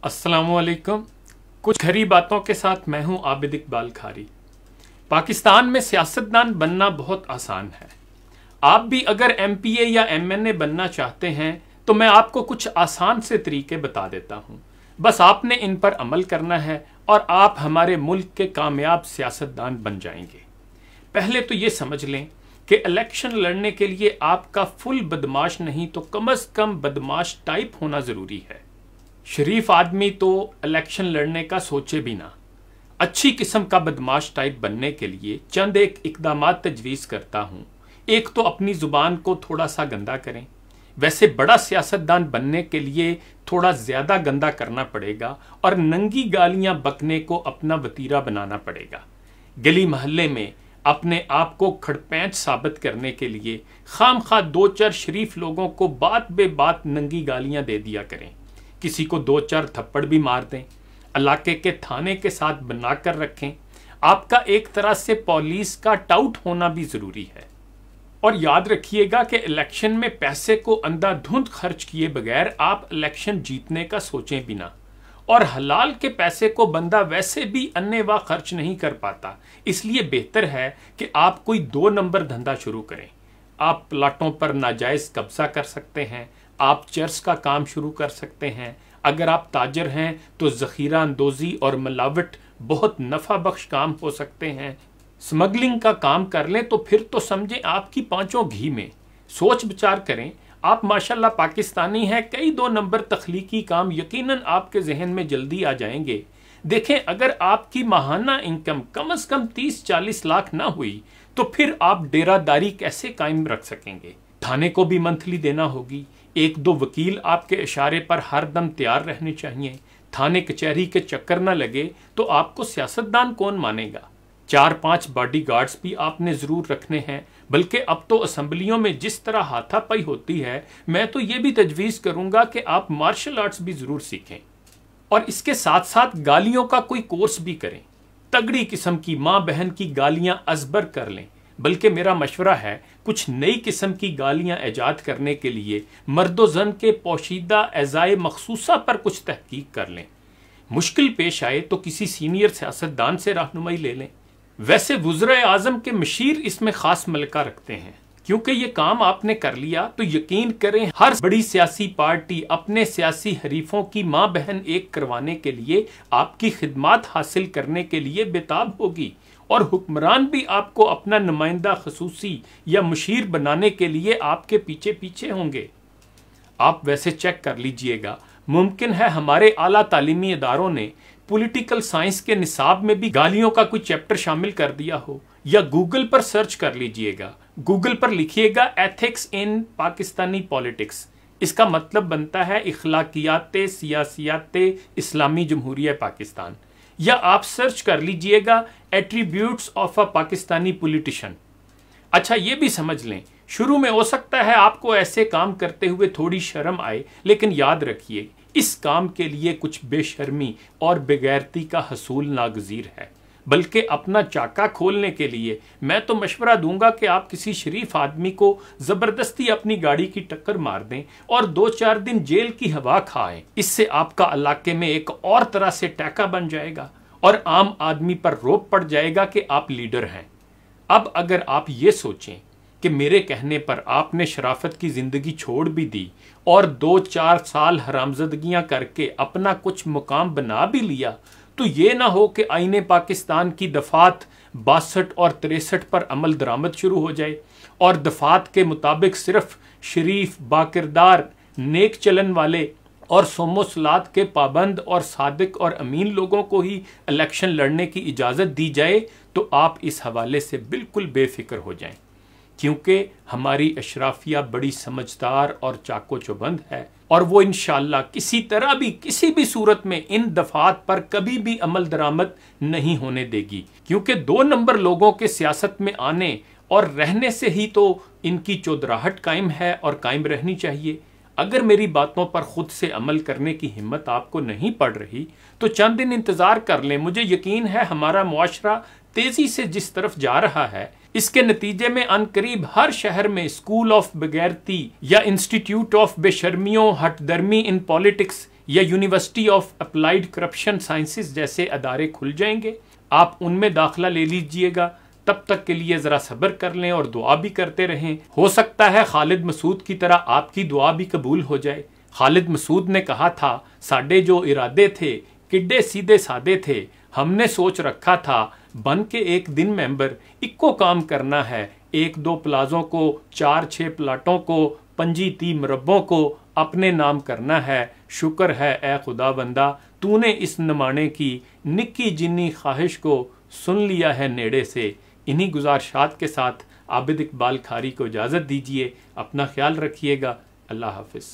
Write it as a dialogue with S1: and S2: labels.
S1: अस्सलामुअलैकुम। कुछ खरी बातों के साथ मैं हूं आबिद इकबाल खारी। पाकिस्तान में सियासतदान बनना बहुत आसान है। आप भी अगर एमपीए या एमएनए बनना चाहते हैं तो मैं आपको कुछ आसान से तरीके बता देता हूं। बस आपने इन पर अमल करना है और आप हमारे मुल्क के कामयाब सियासतदान बन जाएंगे। पहले तो ये समझ लें कि इलेक्शन लड़ने के लिए आपका फुल बदमाश नहीं तो कम से कम बदमाश टाइप होना जरूरी है। शरीफ आदमी तो इलेक्शन लड़ने का सोचे भी ना। अच्छी किस्म का बदमाश टाइप बनने के लिए चंद एक इकदामात तजवीज़ करता हूँ। एक तो अपनी ज़ुबान को थोड़ा सा गंदा करें। वैसे बड़ा सियासतदान बनने के लिए थोड़ा ज़्यादा गंदा करना पड़ेगा और नंगी गालियाँ बकने को अपना वतीरा बनाना पड़ेगा। गली मोहल्ले में अपने आप को खड़पैंच साबित करने के लिए खाम खा दो चार शरीफ लोगों को बात बे बात नंगी गालियाँ दे दिया करें। किसी को दो चार थप्पड़ भी मार दें। इलाके के थाने के साथ बनाकर रखें। आपका एक तरह से पुलिस का टाउट होना भी जरूरी है। और याद रखिएगा कि इलेक्शन में पैसे को अंधाधुंध खर्च किए बगैर आप इलेक्शन जीतने का सोचें भी ना। और हलाल के पैसे को बंदा वैसे भी अन्नेवाह खर्च नहीं कर पाता, इसलिए बेहतर है कि आप कोई 2 नंबर धंधा शुरू करें। आप प्लाटों पर नाजायज कब्जा कर सकते हैं। आप चर्च का काम शुरू कर सकते हैं। अगर आप ताजर हैं तो जखीरा अंदोजी और मिलावट बहुत नफा बख्श काम हो सकते हैं। स्मगलिंग का काम कर लें तो फिर तो समझें आपकी पांचों घी में। सोच विचार करें। आप माशाल्लाह पाकिस्तानी हैं, कई 2 नंबर तख्लीकी काम यकीनन आपके जहन में जल्दी आ जाएंगे। देखें, अगर आपकी माहाना इनकम कम से कम 30-40 लाख ना हुई तो फिर आप डेरादारी कैसे कायम रख सकेंगे। थाने को भी मंथली देना होगी। 1-2 वकील आपके इशारे पर हर दम तैयार रहने चाहिए। थाने कचहरी के चक्कर न लगे तो आपको सियासतदान कौन मानेगा। 4-5 बॉडीगार्ड्स भी आपने जरूर रखने हैं। बल्कि अब तो असेंबलियों में जिस तरह हाथापाई होती है, मैं तो ये भी तजवीज करूंगा कि आप मार्शल आर्ट्स भी जरूर सीखें और इसके साथ साथ गालियों का कोई कोर्स भी करें। तगड़ी किस्म की माँ बहन की गालियां अजबर कर लें। बल्कि मेरा मशवरा है कुछ नई किस्म की गालियां ईजाद करने के लिए मर्दो जन के पोशीदा एज़ाए मखसूसा पर कुछ तहकीक कर लें। मुश्किल पेश आए तो किसी सीनियर सियासतदान से रहनुमाई ले लें। वैसे वज़ीर आज़म के मशीर इसमें खास मलका रखते हैं, क्योंकि ये काम आपने कर लिया तो यकीन करें हर बड़ी सियासी पार्टी अपने सियासी हरीफों की माँ बहन एक करवाने के लिए आपकी खिदमत हासिल करने के लिए बेताब होगी और हुक्मरान भी आपको अपना नुमाइंदा खसूसी या मुशीर बनाने के लिए आपके पीछे पीछे होंगे। आप वैसे चेक कर लीजिएगा, मुमकिन है हमारे आला तालीमी इदारों ने पॉलिटिकल साइंस के निसाब में भी गालियों का कोई चैप्टर शामिल कर दिया हो। या गूगल पर सर्च कर लीजिएगा, गूगल पर लिखिएगा एथिक्स इन पाकिस्तानी पॉलिटिक्स। इसका मतलब बनता है इखलाकियात सियासियात इस्लामी जमहूरिया पाकिस्तान। या आप सर्च कर लीजिएगा attributes of a Pakistani politician. अच्छा, ये भी समझ लें, शुरू में हो सकता है आपको ऐसे काम करते हुए थोड़ी शर्म आए, लेकिन याद रखिए इस काम के लिए कुछ बेशर्मी और बेगैरती का हसूल नागजीर है। बल्कि अपना चाका खोलने के लिए मैं तो मशवरा दूंगा कि आप किसी शरीफ आदमी को जबरदस्ती अपनी गाड़ी की टक्कर मार दें और 2-4 दिन जेल की हवा खाएं। इससे आपका इलाके में एक और तरह से टैका बन जाएगा और आम आदमी पर रोब पड़ जाएगा कि आप लीडर हैं। अब अगर आप ये सोचें कि मेरे कहने पर आपने शराफत की जिंदगी छोड़ भी दी और 2-4 साल हरामजदगियां करके अपना कुछ मुकाम बना भी लिया, तो ये ना हो कि आईने पाकिस्तान की दफात 62 और 63 पर अमल दरामद शुरू हो जाए और दफात के मुताबिक सिर्फ शरीफ, बाकिरदार, नेक चलन वाले और सोमो सलात के पाबंद और सादिक और अमीन लोगों को ही इलेक्शन लड़ने की इजाज़त दी जाए। तो आप इस हवाले से बिल्कुल बेफिक्र हो जाएं, क्योंकि हमारी अशराफिया बड़ी समझदार और चाको चौबंद है और वो इंशाअल्लाह किसी तरह भी किसी भी सूरत में इन दफात पर कभी भी अमल दरामद नहीं होने देगी। क्योंकि 2 नंबर लोगों के सियासत में आने और रहने से ही तो इनकी चौधराहट कायम है और कायम रहनी चाहिए। अगर मेरी बातों पर खुद से अमल करने की हिम्मत आपको नहीं पड़ रही तो चंद दिन इंतजार कर लें। मुझे यकीन है हमारा मुआशरा तेजी से जिस तरफ जा रहा है, इसके नतीजे में अनकरीब हर शहर में स्कूल ऑफ बगैरती या इंस्टीट्यूट ऑफ बेशर्मियों हटदर्मी इन पॉलिटिक्स या university of applied corruption sciences जैसे अदारे खुल जाएंगे, आप उनमें दाखिला ले लीजिएगा। तब तक के लिए ज़रा सब्र कर लें और दुआ भी करते रहें। हो सकता है खालिद मसूद की तरह आपकी दुआ भी कबूल हो जाए। खालिद मसूद ने कहा था, साडे जो इरादे थे किड्डे सीधे सादे थे, हमने सोच रखा था बन के एक दिन मेंबर इक्को काम करना है, 1-2 प्लाजों को 4-6 प्लाटों को 25-30 मरब्बों को अपने नाम करना है। शुक्र है ए खुदा बंदा, तूने इस नमाने की निक्की जिन्नी ख्वाहिश को सुन लिया है नेड़े से। इन्हीं गुजारिशात के साथ आबिद इकबाल खारी को इजाज़त दीजिए। अपना ख्याल रखिएगा। अल्लाह हाफिज़।